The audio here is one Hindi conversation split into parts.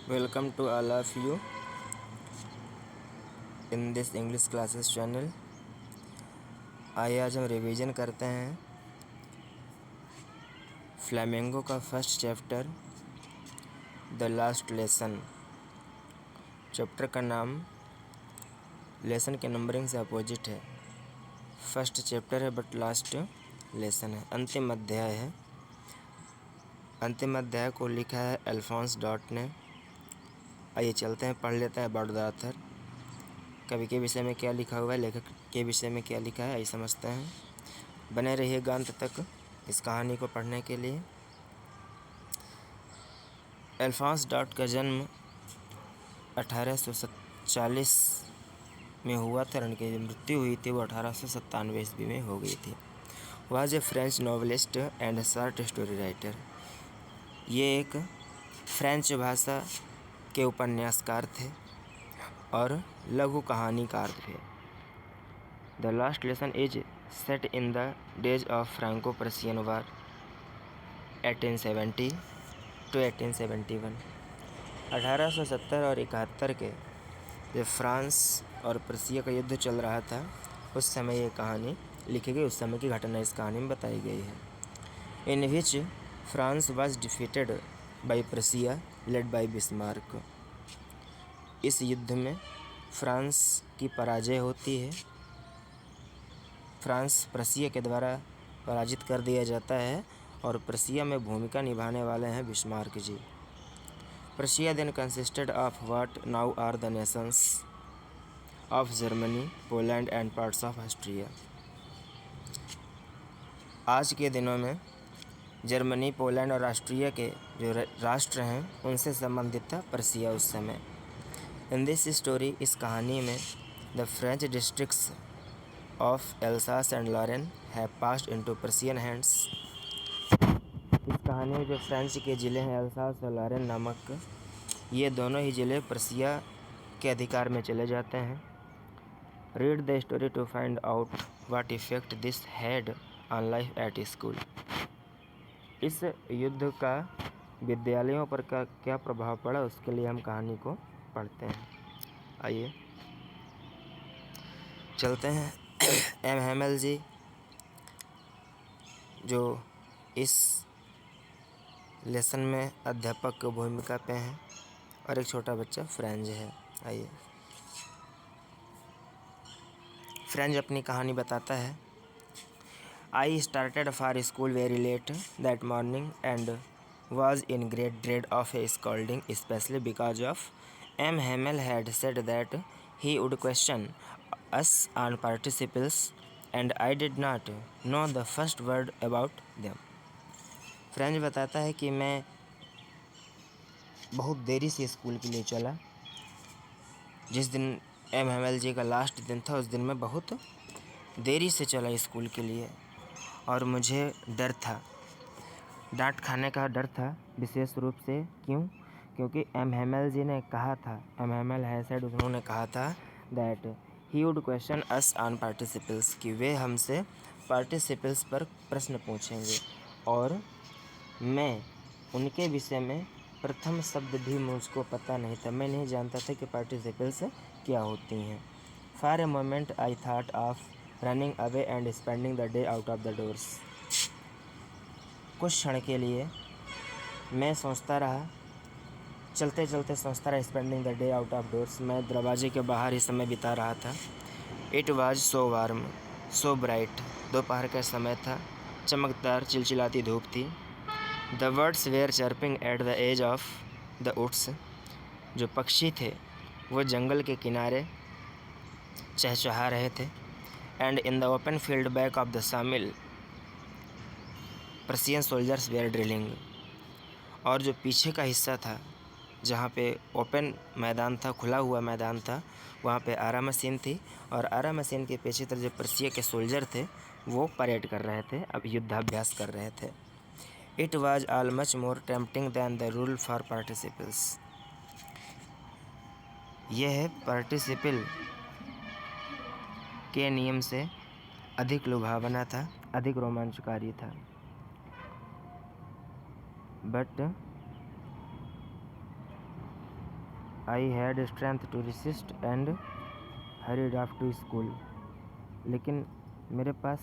Welcome to all of you in this English classes channel। आइए आज हम रिवीजन करते हैं फ्लेमिंगो का first chapter the last lesson. Chapter का नाम लेसन के नंबरिंग से अपोजिट है। फर्स्ट चैप्टर है बट लास्ट लेसन है, अंतिम अध्याय है। अंतिम अध्याय को लिखा है अल्फोंस डॉट ने। आइए चलते हैं, पढ़ लेते हैं अबाउट द ऑथर। कवि के विषय में क्या लिखा हुआ है, लेखक के विषय में क्या लिखा है, आइए समझते हैं। बने रहिएगा अंत तक इस कहानी को पढ़ने के लिए। अल्फोंस डॉट का जन्म 1840 में हुआ था और उनकी जो मृत्यु हुई थी वो 1897 ईस्वी में हो गई थी। Was a French novelist and short story writer. ये एक फ्रेंच भाषा के उपन्यासकार थे और लघु कहानीकार थे। The last lesson is set in the days of Franco Persian war 1870 to 1871। 1870 और 71 के जब फ्रांस और पर्सिया का युद्ध चल रहा था उस समय ये कहानी लिखी गई। उस समय की घटना इस कहानी में बताई गई है। In which France was defeated by Persia led by Bismarck. इस युद्ध में फ्रांस की पराजय होती है। फ्रांस पर्सिया के द्वारा पराजित कर दिया जाता है और पर्सिया में भूमिका निभाने वाले हैं Bismarck ji. Prussia then consisted of what now are the nations of Germany, Poland and parts of Austria. आज के दिनों में जर्मनी, पोलैंड और ऑस्ट्रिया के जो राष्ट्र हैं उनसे संबंधित था पर्सिया उस समय। इन दिस स्टोरी, इस कहानी में the French districts of Alsace and Lorraine have passed into Prussian hands. इस कहानी में जो फ्रेंच के ज़िले हैं एल्सास और लॉरेन नामक, ये दोनों ही ज़िले पर्सिया के अधिकार में चले जाते हैं। Read the story to find out what effect this had on life at school. इस युद्ध का विद्यालयों पर क्या प्रभाव पड़ा उसके लिए हम कहानी को पढ़ते हैं। आइए चलते हैं। एम हेमल जी जो इस लेसन में अध्यापक की भूमिका पे हैं और एक छोटा बच्चा फ्रेंच है। आइए फ्रेंच अपनी कहानी बताता है। I started for school very let that morning and was in great dread of a scolding, especially because of M. Hamel had said that he would question us on participles, and I did not know the first word about them. French बताता है कि मैं बहुत देरी से स्कूल के लिए चला। जिस दिन एम हेमल जी का लास्ट दिन था उस दिन मैं बहुत देरी से चला स्कूल के लिए और मुझे डर था, डांट खाने का डर था विशेष रूप से। क्यों? क्योंकि एम हेमल जी ने कहा था, एम हेमल है सेड, उन्होंने कहा था that he would question us on participles, कि वे हमसे पार्टिसिपल्स पर प्रश्न पूछेंगे और मैं उनके विषय में प्रथम शब्द भी मुझको पता नहीं था। मैं नहीं जानता था कि पार्टिसिपल्स क्या होती हैं। For a moment I thought of running away and spending the day out of the doors. कुछ क्षण के लिए मैं सोचता रहा, चलते चलते सोचता रहा, spending the day out of doors, मैं दरवाजे के बाहर ही समय बिता रहा था। It was so warm so bright, दोपहर का समय था, चमकदार चिलचिलाती धूप थी। The birds were chirping at the edge of the woods, जो पक्षी थे वो जंगल के किनारे चहचहा रहे थे। And in the open field back of the सामिल पर्सियन सोल्जर्स वेयर ड्रिलिंग, और जो पीछे का हिस्सा था जहाँ पे ओपन मैदान था, खुला हुआ मैदान था, वहाँ पे आरा मशीन थी और आरा मशीन के पीछे तरफ जो पर्सिया के सोल्जर थे वो परेड कर रहे थे, अब युद्धाभ्यास कर रहे थे। It was all much more tempting than the rule for participles. यह है पार्टिसिपल के नियम से अधिक लुभावना था, अधिक रोमांचकारी था। But I had strength to resist and hurried off to school. लेकिन मेरे पास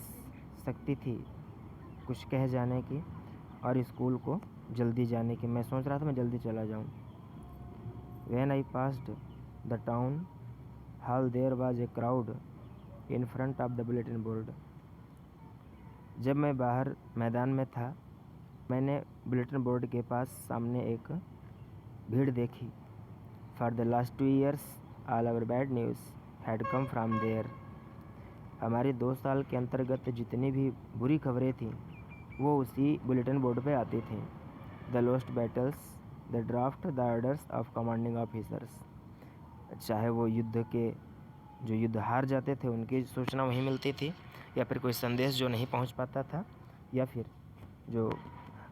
शक्ति थी कुछ कह जाने की और स्कूल को जल्दी जाने की। मैं सोच रहा था मैं जल्दी चला जाऊं। When I passed the town hall, there was a crowd in front of the bulletin board. जब मैं बाहर मैदान में था मैंने बुलेटिन बोर्ड के पास सामने एक भीड़ देखी। For the last 2 years, all our bad news had come from there. हमारी 2 साल के अंतर्गत जितनी भी बुरी खबरें थीं वो उसी बुलेटिन बोर्ड पे आती थीं। The lost battles, the draft, the orders of commanding officers. चाहे वो युद्ध के जो युद्ध हार जाते थे उनकी सूचना वहीं मिलती थी, या फिर कोई संदेश जो नहीं पहुंच पाता था, या फिर जो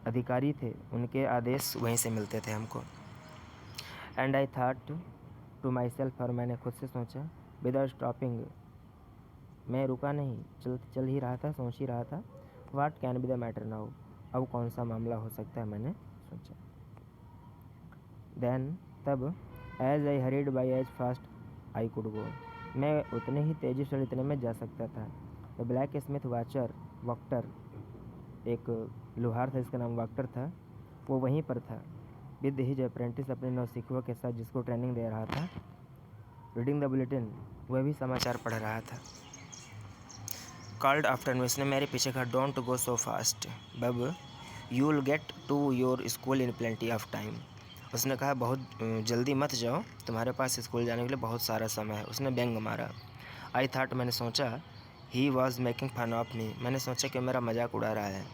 अधिकारी थे उनके आदेश वहीं से मिलते थे हमको। And I thought to myself, और मैंने खुद से सोचा, विदाउट स्टॉपिंग, मैं रुका नहीं, चल ही रहा था, सोच ही रहा था, what can be the matter now, अब कौन सा मामला हो सकता है, मैंने सोचा। देन तब as I hurried by as fast as कुड गो, मैं उतने ही तेजी से इतने में जा सकता था। द ब्लैक स्मिथ वाचर वॉक्टर, एक लोहार था जिसका नाम वॉक्टर था, वो वहीं पर था। विद हिज अप्रेंटिस, अपने नौसिखुआ के साथ जिसको ट्रेनिंग दे रहा था। रीडिंग द बुलेटिन, वह भी समाचार पढ़ रहा था। कॉल्ड आफ्टर मी, उसने मेरे पीछे कहा, don't go so fast bub, you will get to your school in plenty of time. उसने कहा बहुत जल्दी मत जाओ, तुम्हारे पास स्कूल जाने के लिए बहुत सारा समय है। उसने व्यंग मारा। आई थाट, मैंने सोचा, he was making fun of me, मैंने सोचा कि मेरा मजाक उड़ा रहा है।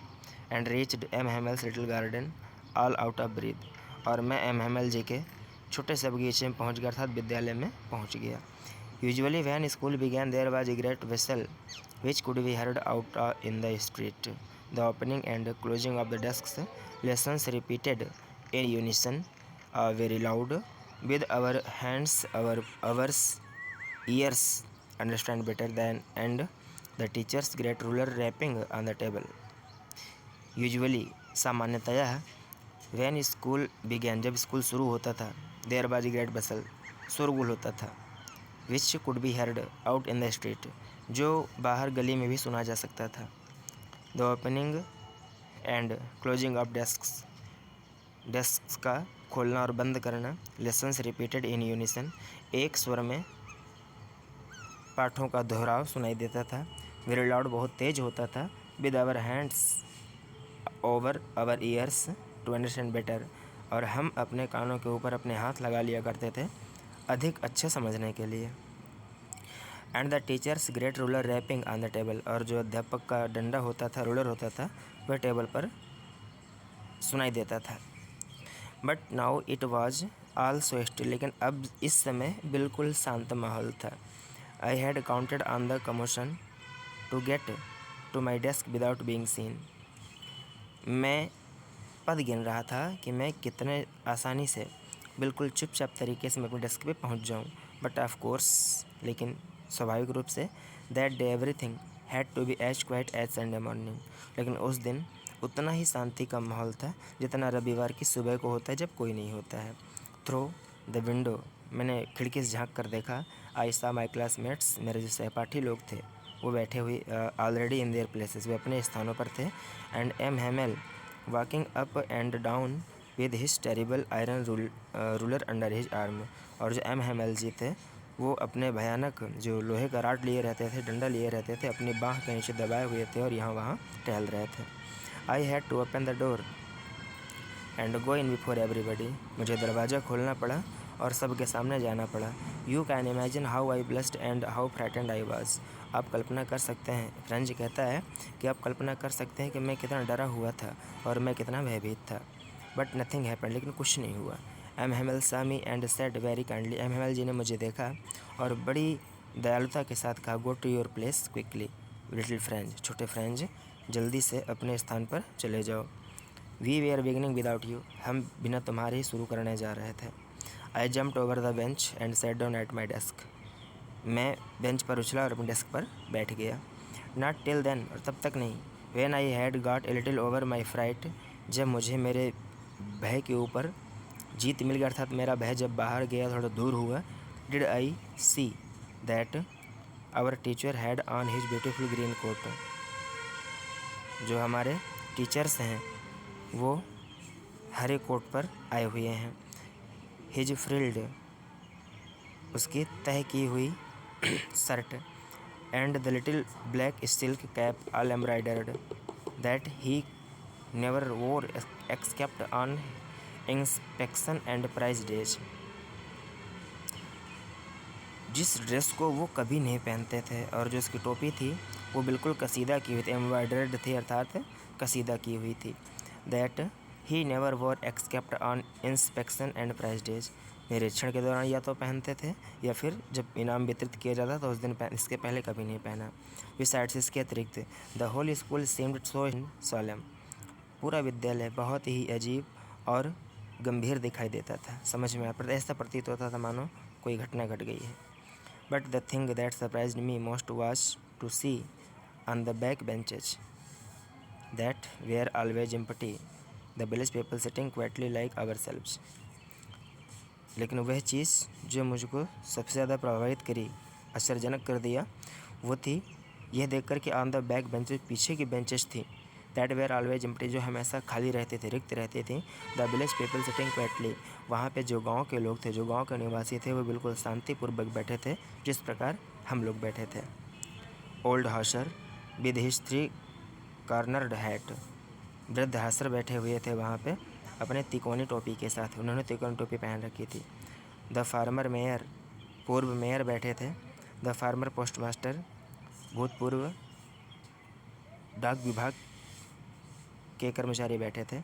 And reached M Hamel's little garden all out of breath, और मैं एम हेमल जी के छोटे से बगीचे में पहुंच गया, अर्थात विद्यालय में पहुंच गया। Usually when school began there was a great bustle which could be heard out in the street. The opening and closing of the desks, lessons repeated in unison, very loud, with our hands, our ears understand better than, and the teacher's great ruler rapping on the table. Usually, सामान्यतया, when school began, जब स्कूल शुरू होता था, there was a great bustle, शोरगुल होता था, which could be heard out in the street, जो बाहर गली में भी सुना जा सकता था। The opening and closing of desk का खोलना और बंद करना। लेसन्स रिपीटेड इन यूनिसन, एक स्वर में पाठों का दोहराव सुनाई देता था। वेरी लाउड, बहुत तेज होता था। With our hands over our ears to understand better, और हम अपने कानों के ऊपर अपने हाथ लगा लिया करते थे अधिक अच्छे समझने के लिए। And the teacher's great ruler rapping on the table, और जो अध्यापक का डंडा होता था, रूलर होता था, वह टेबल पर सुनाई देता था। But now it was all so still, लेकिन अब इस समय बिल्कुल शांत माहौल था। I had counted on the commotion to get to my desk without being seen, मैं पद गिन रहा था कि मैं कितने आसानी से बिल्कुल चुपचाप तरीके से मैं अपने डेस्क पे पहुंच जाऊं। बट ऑफ कोर्स, लेकिन स्वाभाविक रूप से, that day everything had to be as quiet as Sunday morning, लेकिन उस दिन उतना ही शांति का माहौल था जितना रविवार की सुबह को होता है जब कोई नहीं होता है। थ्रू द विंडो, मैंने खिड़की से झाँक कर देखा। आई सा माई क्लासमेट्स, मेरे जो सहपाठी लोग थे वो बैठे हुए ऑलरेडी इन देयर प्लेसेस, वे अपने स्थानों पर थे। And M Hamel walking up and down with his terrible iron ruler under his arm, और जो एम हेमल जी थे वो अपने भयानक जो लोहे का राड लिए रहते थे, डंडा लिए रहते थे, अपनी बाँह के नीचे दबाए हुए थे और यहाँ वहाँ टहल रहे थे। I had to open the door and go in before everybody, मुझे दरवाज़ा खोलना पड़ा और सबके सामने जाना पड़ा। You can imagine how I blushed and how frightened I was, आप कल्पना कर सकते हैं, फ्रेंच कहता है कि आप कल्पना कर सकते हैं कि मैं कितना डरा हुआ था और मैं कितना भयभीत था। बट नथिंग हैपेंड, लेकिन कुछ नहीं हुआ। M Hamel saw me and said very kindly, M Hamel ji ने मुझे देखा और बड़ी दयालुता के साथ कहा, go to your place quickly little French, छोटे फ्रेंच, जल्दी से अपने स्थान पर चले जाओ। We we are beginning without you, हम बिना तुम्हारे ही शुरू करने जा रहे थे। I jumped over the bench and sat down at my desk, मैं बेंच पर उछला और अपने डेस्क पर बैठ गया। नॉट टिल देन, और तब तक नहीं। When I had got a little over my fright, जब मुझे मेरे भय के ऊपर जीत मिल गया अर्थात मेरा भय जब बाहर गया थोड़ा दूर हुआ। Did I see that our teacher had on his beautiful green coat. जो हमारे टीचर्स हैं वो हरे कोट पर आए हुए हैं। हिज फ्रिल्ड, उसकी तय की हुई shirt, and the little black silk cap all embroidered that he never wore except on inspection and prize days. जिस ड्रेस को वो कभी नहीं पहनते थे और जो उसकी टोपी थी वो बिल्कुल कसीदा की हुई थी, एम्ब्रॉयडर्ड थी अर्थात कसीदा की हुई थी। That he never wore except on inspection and prize days, निरीक्षण के दौरान या तो पहनते थे या फिर जब इनाम वितरित किया जाता तो उस दिन इसके पहले कभी नहीं पहना। बिसाइड्स, इसके अतिरिक्त, द होल स्कूल सीम्ड सो सोलम, पूरा विद्यालय बहुत ही अजीब और गंभीर दिखाई देता था। समझ में ऐसा प्रतीत होता था मानो कोई घटना घट गई है। But the thing that surprised me most was to see on the back benches that were always empty the village people sitting quietly like ourselves. लेकिन वह चीज़ जो मुझको सबसे ज़्यादा प्रभावित करी, आश्चर्यजनक कर दिया, वो थी यह देखकर कि ऑन द बैक बेंचेज, पीछे की बेंचेस थी, दैट वेयर ऑलवेज एम्प्टी, जो हमेशा खाली रहते थे, रिक्त रहती थी। The village people sitting quietly, वहाँ पे जो गांव के लोग थे, जो गांव के निवासी थे, वो बिल्कुल शांतिपूर्वक बैठे थे जिस प्रकार हम लोग बैठे थे। Old Hauser with his 3 cornered hat, वृद्ध हासर बैठे हुए थे वहाँ पे अपने तिकोनी टोपी के साथ, उन्होंने तिकोनी टोपी पहन रखी थी। द फार्मर मेयर, पूर्व मेयर बैठे थे। द फार्मर पोस्टमास्टर, भूतपूर्व डाक विभाग के कर्मचारी बैठे थे।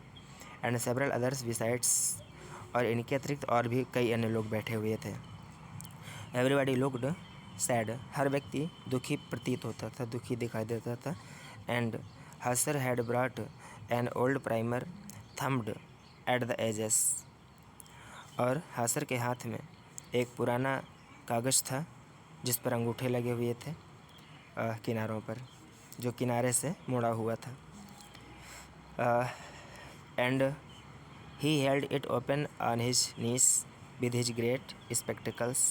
एंड सेवरल अदर्स बिसाइड्स, और इनके अतिरिक्त और भी कई अन्य लोग बैठे हुए थे। एवरीबॉडी लुक्ड सैड, हर व्यक्ति दुखी प्रतीत होता था, दुखी दिखाई देता था। And Hauser had brought an old primer thumbed at the edges, और हासर के हाथ में एक पुराना कागज़ था जिस पर अंगूठे लगे हुए थे किनारों पर, जो किनारे से मुड़ा हुआ था। And he held it open on his knees with his great spectacles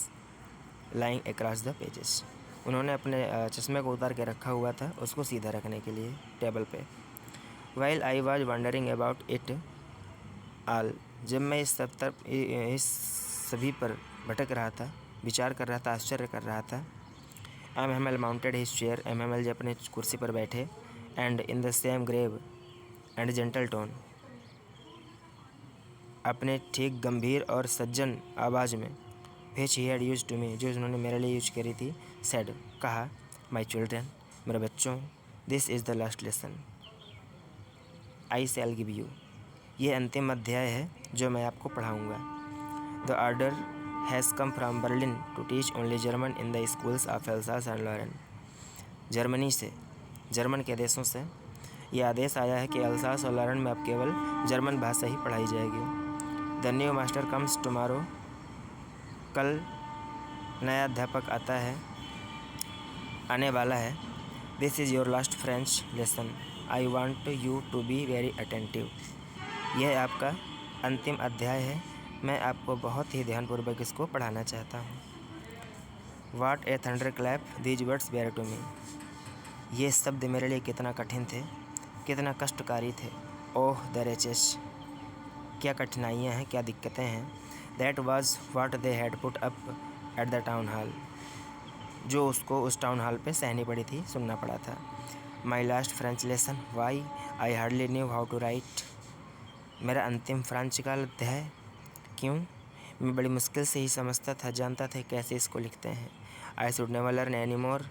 lying across the pages, उन्होंने अपने चश्मे को उतार के रखा हुआ था उसको सीधा रखने के लिए टेबल पे। While I was wondering about it all, जब मैं इस सभी पर भटक रहा था, विचार कर रहा था, आश्चर्य कर रहा था। M mounted his chair, M ji अपने कुर्सी पर बैठे। And in the same grave and gentle tone, अपने ठीक गंभीर और सज्जन आवाज़ में, which he had used to me, जो उन्होंने मेरे लिए यूज करी थी, सेड, कहा, माई चिल्ड्रन, मेरे बच्चों, this is the last lesson I shall give you, ये अंतिम अध्याय है जो मैं आपको पढ़ाऊँगा। The order has come from Berlin to teach only German in the schools of Alsace and Lorraine, Germany से, जर्मन के देशों से यह आदेश आया है कि अल्सास और लॉरेन में अब केवल जर्मन भाषा ही पढ़ाई जाएगी। The new master comes tomorrow, कल नया अध्यापक आता है, आने वाला है। This is your last French lesson, I want you to be very attentive, यह आपका अंतिम अध्याय है, मैं आपको बहुत ही ध्यानपूर्वक इसको पढ़ाना चाहता हूँ। What a thunder clap these words were to me, ये शब्द मेरे लिए कितना कठिन थे, कितना कष्टकारी थे। ओह द रेचेस, क्या कठिनाइयाँ हैं, क्या दिक्कतें हैं। That was what they had put up at the town hall, जो उसको उस टाउन हॉल पे सहनी पड़ी थी, सुनना पड़ा था। My last French lesson, why I hardly knew how to write, मेरा अंतिम फ्रेंच का अध्याय, क्यों, मैं बड़ी मुश्किल से ही समझता था, जानता था कैसे इसको लिखते हैं। I should never learn any more,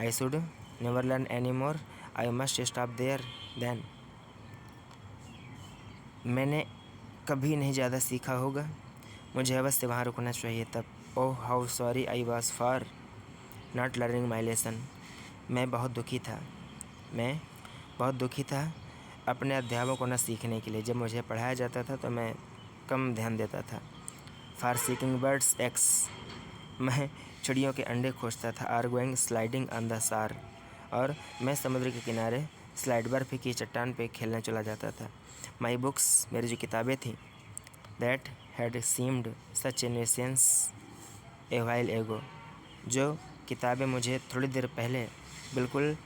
I should never learn any more, I must stop there then, मैंने कभी नहीं ज़्यादा सीखा होगा, मुझे अवश्य वहाँ रुकना चाहिए तब। Oh how sorry I was for not learning my lesson, मैं बहुत दुखी था अपने अध्यायों को न सीखने के लिए, जब मुझे पढ़ाया जाता था तो मैं कम ध्यान देता था। फॉर सीकिंग बर्ड्स एग्स, मैं चिड़ियों के अंडे खोजता था। Or going sliding on the Saar, और मैं समुद्र के किनारे स्लाइड बर्फ़ की चट्टान पे खेलने चला जाता था। माई बुक्स, मेरी जो किताबें थीं, that had seemed such innocence A while एगो, जो किताबें मुझे थोड़ी देर पहले बिल्कुल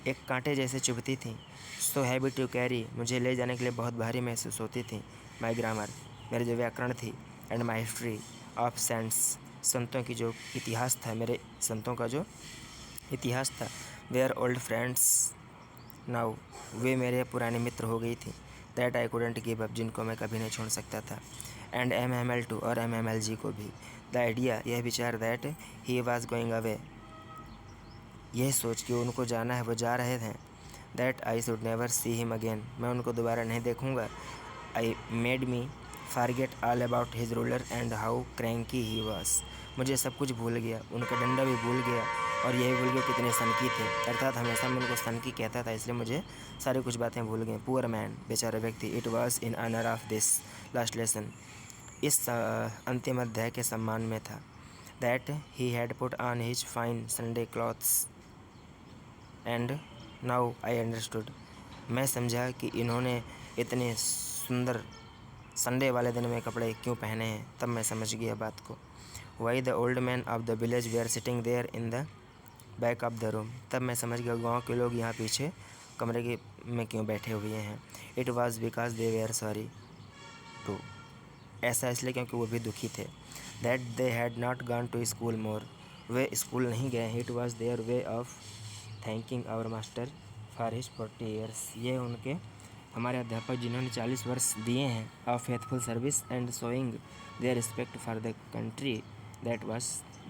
एक कांटे जैसे चुभती थीं, सो हैवी टू कैरी, मुझे ले जाने के लिए बहुत भारी महसूस होती थी। माई ग्रामर, मेरी जो व्याकरण थी, and my history of cents, संतों की जो इतिहास था, मेरे संतों का जो इतिहास था, वे आर ओल्ड फ्रेंड्स नाउ, वे मेरे पुराने मित्र हो गई थी। That I couldn't give up, जिनको मैं कभी नहीं छोड़ सकता था। एंड MML2 और MMLG को भी। द आइडिया, यह विचार, that he was going away, यह सोच कि उनको जाना है, वो जा रहे थे। That I should never see him again, मैं उनको दोबारा नहीं देखूँगा। I made me forget all about his ruler and how cranky he was, मुझे सब कुछ भूल गया, उनका डंडा भी भूल गया और यही भूल गया कितने सनकी थे, अर्थात हमेशा मैं उनको सनकी कहता था, इसलिए मुझे सारी कुछ बातें भूल गई। पुअर मैन, बेचारा व्यक्ति। It was in honour of this last lesson, इस अंतिम अध्याय के सम्मान में था। That he had put on his fine Sunday clothes and now I understood, मैं समझा कि इन्होंने इतने सुंदर संडे वाले दिन में कपड़े क्यों पहने हैं, तब मैं समझ गया बात को। Why the old man of the village were sitting there in the back of the room, तब मैं समझ गया गाँव के लोग यहाँ पीछे कमरे के में क्यों बैठे हुए हैं। It was because they were sorry too, ऐसा इसलिए क्योंकि वो भी दुखी थे। That they had not gone to school more, वे स्कूल नहीं गए। It was their way of thanking our master for his 40 years, ये उनके हमारे अध्यापक जिन्होंने 40 वर्ष दिए हैं, of faithful service and showing their respect for the country that was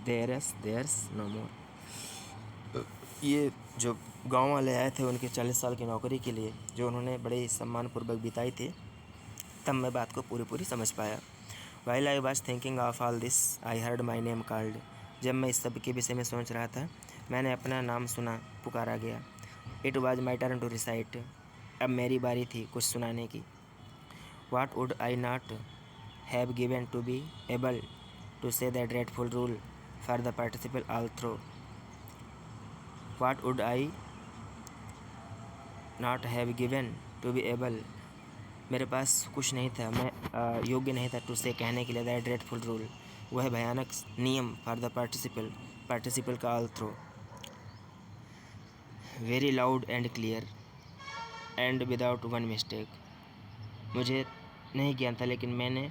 theirs no more, ये जो गांव वाले आए थे उनके 40 साल की नौकरी के लिए, जो उन्होंने बड़े सम्मानपूर्वक बिताई थी, तब मैं बात को पूरी समझ पाया। While I was thinking of all this I heard my name called, जब मैं इस सब के विषय में सोच रहा था, मैंने अपना नाम सुना, पुकारा गया। It was my turn to recite, अब मेरी बारी थी कुछ सुनाने की। What would I not have given to be able to say the dreadful rule for the participle all through, what would I not have given to be able, मेरे पास कुछ नहीं था, मैं योग्य नहीं था टू से कहने के लिए दैट ड्रेडफुल रूल, वह भयानक नियम फॉर द पार्टिसिपल का all through, very loud and clear and without one mistake, मुझे नहीं ज्ञान था लेकिन मैंने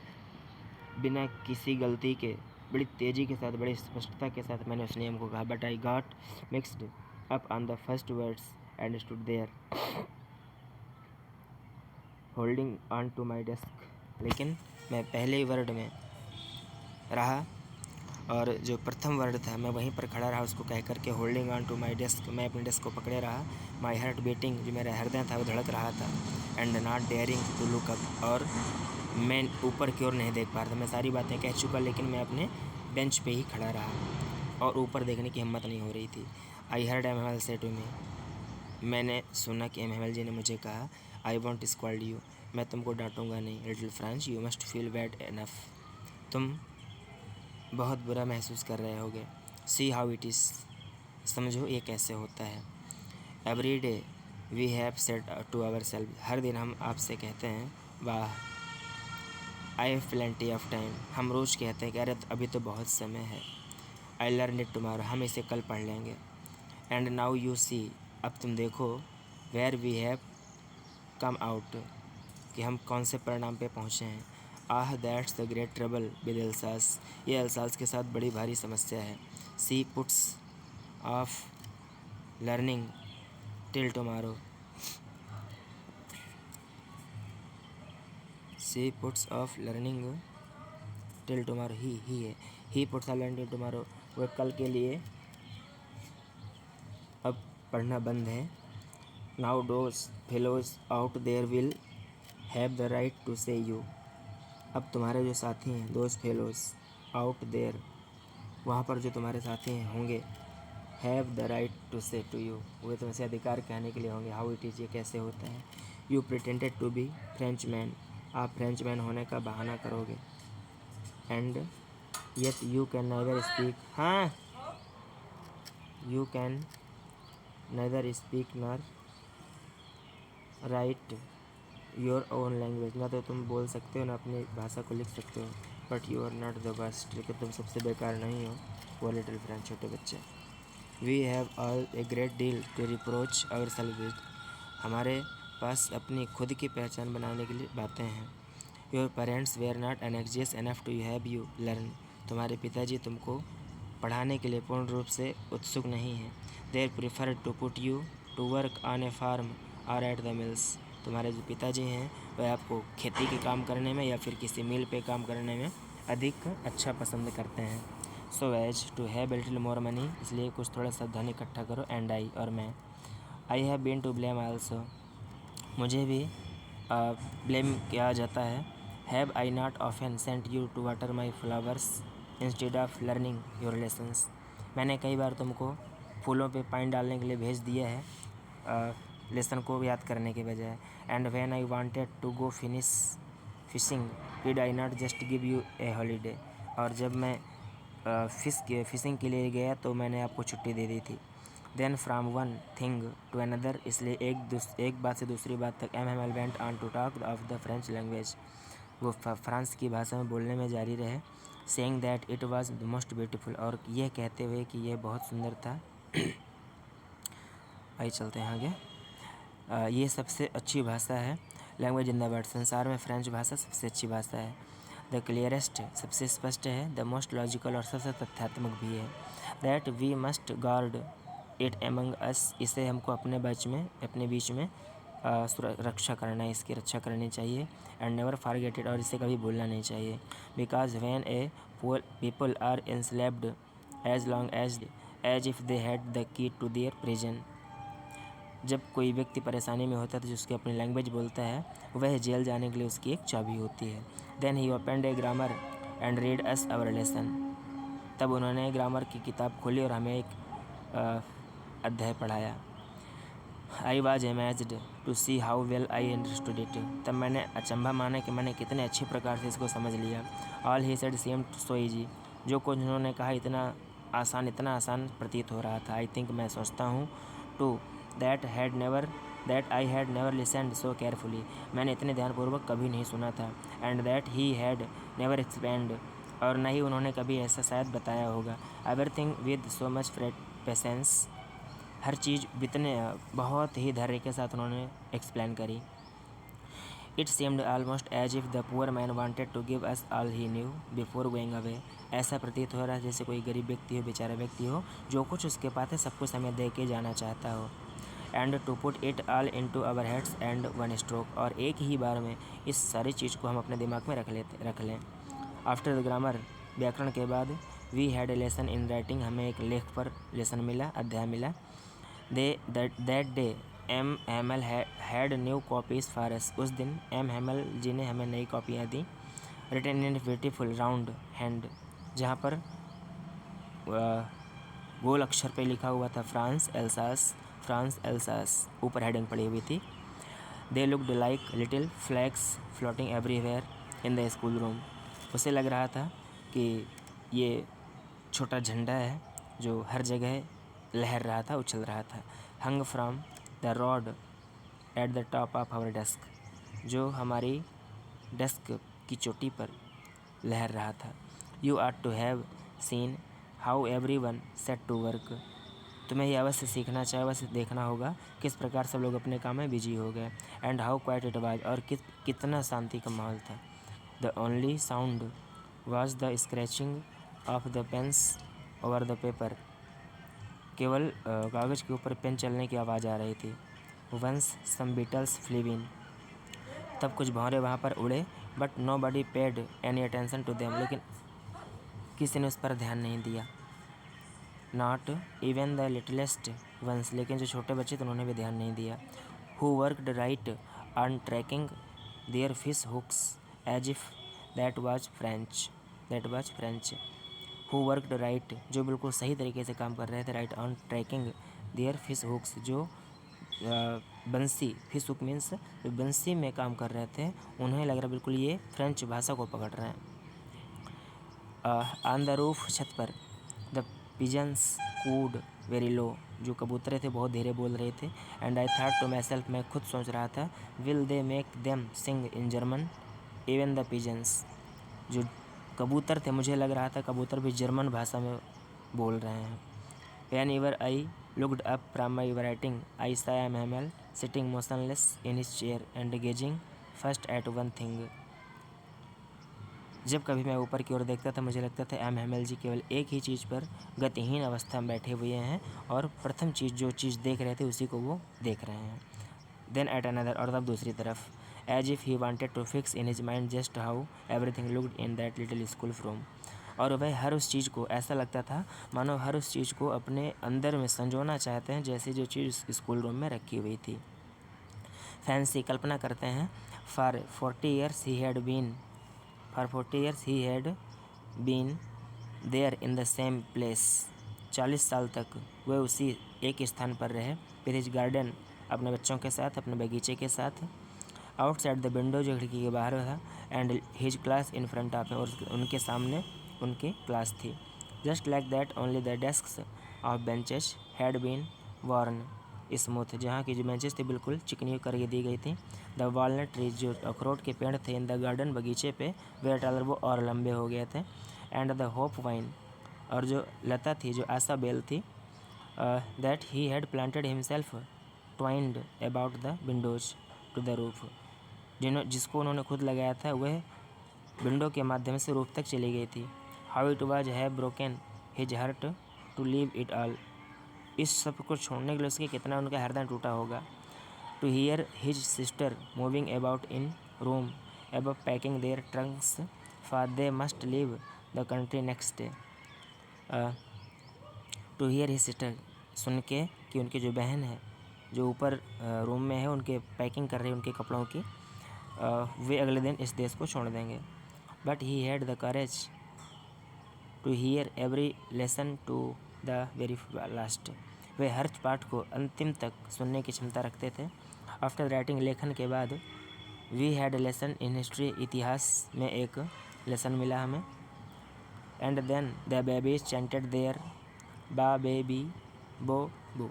बिना किसी गलती के बड़ी तेज़ी के साथ, बड़ी स्पष्टता के साथ मैंने उस नियम को कहा। But I got mixed up on the first words and stood there holding on to my desk, लेकिन मैं पहले ही वर्ड में रहा और जो प्रथम वर्ड था मैं वहीं पर खड़ा रहा, उसको कह करके holding on to my desk, मैं अपने डेस्क को पकड़े रहा। माई हार्ट बीटिंग, जो मेरा हृदय था वो धड़क रहा था। And not daring to look up, और मैं ऊपर की ओर नहीं देख पा रहा था। मैं सारी बातें कह चुका लेकिन मैं अपने बेंच पे ही खड़ा रहा और ऊपर देखने की हिम्मत नहीं हो रही थी। आई हर्ड MML से टू मी, मैंने सुना कि MML जी ने मुझे कहा, आई वॉन्ट स्कॉल्ड यू, मैं तुमको डांटूंगा नहीं। Little France, you must feel bad enough, तुम बहुत बुरा महसूस कर रहे होगे। सी हाउ इट इज़, समझो ये कैसे होता है। Every day we have said to our self, हर दिन हम आपसे कहते हैं वाह, I have plenty of time, हम रोज़ कहते हैं कि अरे अभी तो बहुत समय है। आई लर्न इट टुमारो, हम इसे कल पढ़ लेंगे। एंड नाउ यू सी, अब तुम देखो, where we have come out, कि हम कौन से परिणाम पे पहुँचे हैं। Ah that's the great trouble with Alsace, ये एल्सास के साथ बड़ी भारी समस्या है। She puts off learning till tomorrow, she puts off learning till tomorrow, he है, he puts off learning till tomorrow, वह कल के लिए अब पढ़ना बंद है। Now those fellows out there will have the right to से यू, अब तुम्हारे जो साथी हैं, दोज फेलोज आउट देयर, वहाँ पर जो तुम्हारे साथी हैं होंगे, हैव द राइट टू से टू यू, वे तुमसे अधिकार कहने के लिए होंगे। हाउ इट इज़, ये कैसे होता है। You pretended to be Frenchman, आप फ्रेंच मैन होने का बहाना करोगे। And yet you can neither speak, हाँ, you can neither speak nor write your own language, ना तो तुम बोल सकते हो ना अपनी भाषा को लिख सकते हो, but you are not the worst, लेकिन तुम सबसे बेकार नहीं हो। वो लिटिल फ्रेंड, छोटे बच्चे। We have all a great deal to reproach our self with, हमारे पास अपनी खुद की पहचान बनाने के लिए बातें हैं। Your parents were not anxious enough to have you learn, तुम्हारे पिताजी तुमको पढ़ाने के लिए पूर्ण रूप से उत्सुक नहीं हैं। They'd prefer to put you to work on a farm और एट द मिल्स, तुम्हारे जो पिताजी हैं वह आपको खेती के काम करने में या फिर किसी मिल पे काम करने में अधिक अच्छा पसंद करते हैं। So as to have little more money, इसलिए कुछ थोड़ा सा धन इकट्ठा करो। एंड आई, और मैं, I have been to blame also, मुझे भी ब्लेम किया जाता है। Have I not often sent you to water my flowers instead of learning your lessons, मैंने कई बार तुमको फूलों पे पानी डालने के लिए भेज दिया है लेसन को याद करने के बजाय। And when I wanted to go fishing did I not just give you a holiday, और जब मैं फिशिंग के लिए गया तो मैंने आपको छुट्टी दे दी थी। Then from one thing to another, इसलिए एक बात से दूसरी बात तक M went on to talk of the French language, वो फ्रांस की भाषा में बोलने में जारी रहे। Saying that it was the most beautiful, और यह कहते हुए कि यह बहुत सुंदर था। आइए चलते हैं आगे। ये सबसे अच्छी भाषा है। लैंग्वेज इन द वर्ल्ड, संसार में फ्रेंच भाषा सबसे अच्छी भाषा है। द क्लियरेस्ट, सबसे स्पष्ट है। द मोस्ट लॉजिकल, और सबसे तथ्यात्मक भी है। That we must guard it among us, इसे हमको अपने बीच में रक्षा करना है, इसकी रक्षा करनी चाहिए। एंड नेवर फॉरगेट इट, और इसे कभी भूलना नहीं चाहिए। Because when a people are enslaved as long as if they had the key to their prison, जब कोई व्यक्ति परेशानी में होता है तो जिसकी अपनी लैंग्वेज बोलता है वह जेल जाने के लिए उसकी एक चाबी होती है। Then he opened a grammar and read us our lesson, तब उन्होंने ग्रामर की किताब खोली और हमें एक अध्याय पढ़ाया। I was amazed to see how well I understood it, तब मैंने अचंभा माना कि मैंने कितने अच्छी प्रकार से इसको समझ लिया। All he said seemed so easy, जो कुछ उन्होंने कहा इतना आसान प्रतीत हो रहा था। आई थिंक, मैं सोचता हूँ, to that I had never listened so carefully, मैंने इतने ध्यानपूर्वक कभी नहीं सुना था। And that he had never explained, और न ही उन्होंने कभी ऐसा शायद बताया होगा। Everything with so much patience, हर चीज़ बहुत ही धैर्य के साथ उन्होंने एक्सप्लेन करी। It seemed almost as if the poor man wanted to give us all he knew before going away, ऐसा प्रतीत हो रहा है जैसे कोई गरीब व्यक्ति हो, बेचारा व्यक्ति हो, जो कुछ उसके पास है सब कुछ हमें दे के जाना चाहता हो। And to put it all into our heads and one stroke, और एक ही बार में इस सारी चीज़ को हम अपने दिमाग में रख लें। आफ्टर द ग्रामर, व्याकरण के बाद, we had a lesson in writing, हमें एक लेख पर लेसन मिला, अध्याय मिला। That day M Hamel had new copies for us, उस दिन एम हैमल जी ने हमें नई कॉपियाँ दी। Written in beautiful round hand, जहाँ पर गोल अक्षर पे लिखा हुआ था फ्रांस एल्सास, ऊपर हेडिंग पड़ी हुई थी। They looked like little flags floating everywhere in the school room, उसे लग रहा था कि ये छोटा झंडा है जो हर जगह लहर रहा था, उछल रहा था। Hung from the rod at the top of our desk, जो हमारी डेस्क की चोटी पर लहर रहा था। You are to have seen how every one set to work, तुम्हें यह अवश्य सीखना चाहिए, अवश्य देखना होगा किस प्रकार सब लोग अपने काम में बिजी हो गए। And how quiet it was, और कितना शांति का माहौल था। The only sound was the scratching of the pens over the paper, केवल कागज़ के ऊपर पेन चलने की आवाज़ आ रही थी। Once some beetles flew in, तब कुछ भौरे वहाँ पर उड़े। But nobody paid any attention to them, लेकिन किसी ने उस पर ध्यान नहीं दिया। Not even the littlest ones, लेकिन जो छोटे बच्चे थे उन्होंने भी ध्यान नहीं दिया। Who worked right on tracking their fish hooks as if that was French, who worked right, जो बिल्कुल सही तरीके से काम कर रहे थे, right on tracking their fish hooks, जो बंसी, फिश हुक मीन्स बंसी में काम कर रहे थे, उन्हें लग रहा बिल्कुल ये फ्रेंच भाषा को पकड़ रहे हैं। ऑन द रूफ, छत पर, the pigeons cooed very low, जो कबूतरें थे बहुत धीरे बोल रहे थे। And I thought to myself, मैं खुद सोच रहा था, will they make them sing in German even the pigeons, जो कबूतर थे मुझे लग रहा था कबूतर भी जर्मन भाषा में बोल रहे हैं। Whenever I looked up from my writing I saw M Hamel sitting motionless in his chair and gazing first at one thing. जब कभी मैं ऊपर की ओर देखता था मुझे लगता था एम हैमल जी केवल एक ही चीज़ पर गतिहीन अवस्था में बैठे हुए हैं और प्रथम चीज़ जो चीज़ देख रहे थे उसी को वो देख रहे हैं। देन एट अनदर, और तब दूसरी तरफ, as if he wanted to fix in his mind just how everything looked in that little school room. और वह हर उस चीज़ को, ऐसा लगता था मानो हर उस चीज़ को अपने अंदर में संजोना चाहते हैं जैसे जो चीज़ स्कूल रूम में रखी हुई थी। फैंसी, कल्पना करते हैं, for 40 years he had been there in the same place. 40 साल तक वह उसी एक स्थान पर रहे। विद हिज गार्डन, अपने बच्चों के साथ, अपने बगीचे के साथ। आउटसाइड द विंडो, जो खिड़की के बाहर था। And his class in front of, और उनके सामने उनकी क्लास थी। Just like that only the desks of benches had been worn smooth, जहाँ की जो बेंचेस थी बिल्कुल चिकनी करके दी गई थी। द वॉलनट ट्रीज, जो अखरोट के पेड़ थे इन द गार्डन, बगीचे पे, वे टालर, वो और लंबे हो गए थे। एंड द होप वाइन, और जो लता थी, जो आशा बेल थी, that he had planted himself twined about the windows to the roof, जिसको उन्होंने खुद लगाया था वह विंडो के माध्यम से रूफ तक चली गई थी। How it was have broken his heart to leave it all, इस सब को छोड़ने के लिए उसके कितना उनका हृदय टूटा होगा। To hear his sister moving about in room above packing their trunks for they must leave the country next day. To hear his sister, सुन के कि उनकी जो बहन है जो ऊपर रूम में है, उनके पैकिंग कर रही है उनके कपड़ों की, वे अगले दिन इस देश को छोड़ देंगे। But he had the courage to hear every lesson to the very last, वे हर पाठ को अंतिम तक सुनने की क्षमता रखते थे। आफ्टर राइटिंग, लेखन के बाद, we had lesson in history, इतिहास में एक लेसन मिला हमें। And then the babies chanted their ba baby bo bo,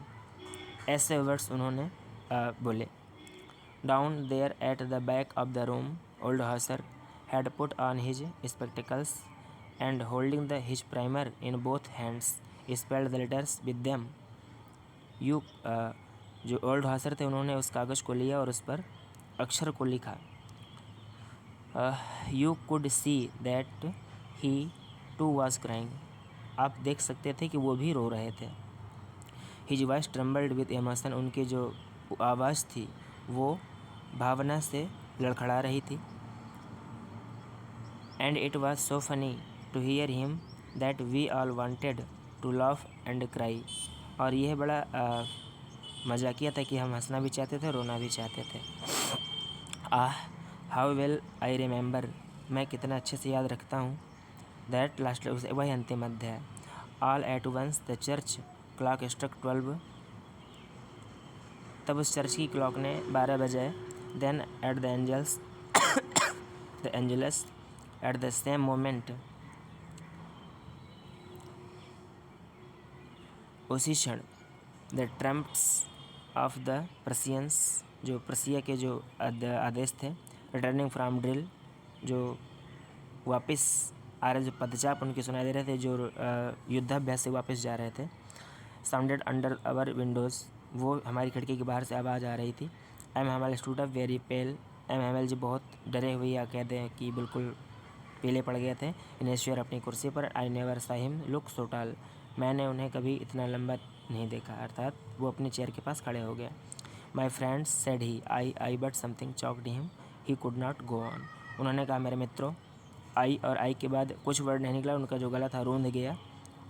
ऐसे वर्ड्स उन्होंने बोले। Down there at the back of the room old Hauser had put on his spectacles and holding the his primer in both hands spelled the letters with them. You, जो ओल्ड हॉसर थे उन्होंने उस कागज़ को लिया और उस पर अक्षर को लिखा। You could see that he too was crying, आप देख सकते थे कि वो भी रो रहे थे। His voice trembled with emotion, उनकी जो आवाज़ थी वो भावना से लड़खड़ा रही थी। And it was so funny to hear him that we all wanted to laugh and cry, और यह बड़ा मजाकिया था कि हम हंसना भी चाहते थे, रोना भी चाहते थे। हाउ वेल आई रिमेंबर, मैं कितना अच्छे से याद रखता हूँ। दैट लास्ट, वही अंतिम अध्याय। All at once the church clock struck 12, तब उस चर्च की क्लॉक ने 12 बजाए। Then at the angels at the same moment, उसी क्षण, the trumpets of the Prussians, जो प्रसिया के जो आदेश थे, रिटर्निंग फ्राम ड्रिल, जो वापस आ रहे, जो पदचाप उनके सुनाई दे रहे थे, जो युद्धाभ्यास से वापस जा रहे थे। साउंडेड अंडर आवर विंडोज़, वो हमारी खिड़की के बाहर से आवाज़ आ रही थी। M Hamel stood up very pale, M Hamel ji बहुत डरे हुए या कहते हैं कि बिल्कुल पीले पड़ गए थे। इन ईश्वर, अपनी कुर्सी पर। आई नेवर सा हिम लुक सो टॉल, मैंने उन्हें कभी इतना लंबा नहीं देखा, अर्थात वो अपनी चेयर के पास खड़े हो गए। My friends said he I but something choked him, he could not go on, उन्होंने कहा मेरे मित्रों, आई और आई के बाद कुछ वर्ड नहीं निकला, उनका जो गला था रूंध गया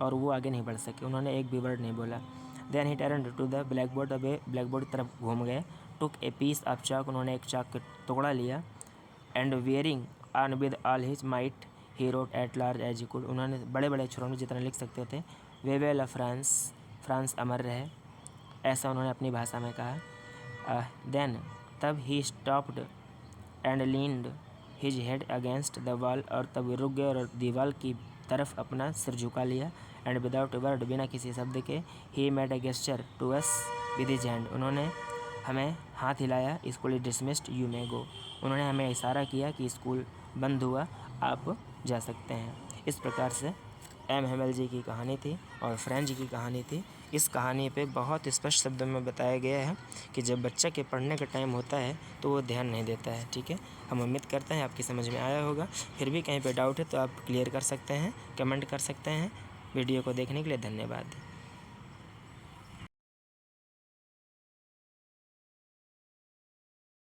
और वो आगे नहीं बढ़ सके, उन्होंने एक भी वर्ड नहीं बोला। Then he turned to the black board, अब ब्लैक बोर्ड की तरफ घूम गए। टुक ए पीस ऑफ चाक, उन्होंने एक चाक का टुकड़ा लिया। And wearing on with all his might he wrote as large as he could, उन्होंने बड़े बड़े अक्षरों में जितना लिख सकते थे, वे वेल फ्रांस, फ्रांस अमर रहे, ऐसा उन्होंने अपनी भाषा में कहा। देन, तब he stopped and leaned his head against the wall, और तब रुक गए और दीवार की तरफ अपना सिर झुका लिया। एंड विदाउट वर्ड, बिना किसी शब्द के, he made a gesture to us with his hand, उन्होंने हमें हाथ हिलाया। School is dismissed, you may go, उन्होंने हमें इशारा किया कि स्कूल बंद हुआ, आप जा सकते हैं। इस प्रकार से एम हेमल जी की कहानी थी और फ्रेंच की कहानी थी। इस कहानी पे बहुत स्पष्ट शब्दों में बताया गया है कि जब बच्चा के पढ़ने का टाइम होता है तो वो ध्यान नहीं देता है। ठीक है, हम उम्मीद करते हैं आपकी समझ में आया होगा। फिर भी कहीं पे डाउट है तो आप क्लियर कर सकते हैं, कमेंट कर सकते हैं। वीडियो को देखने के लिए धन्यवाद।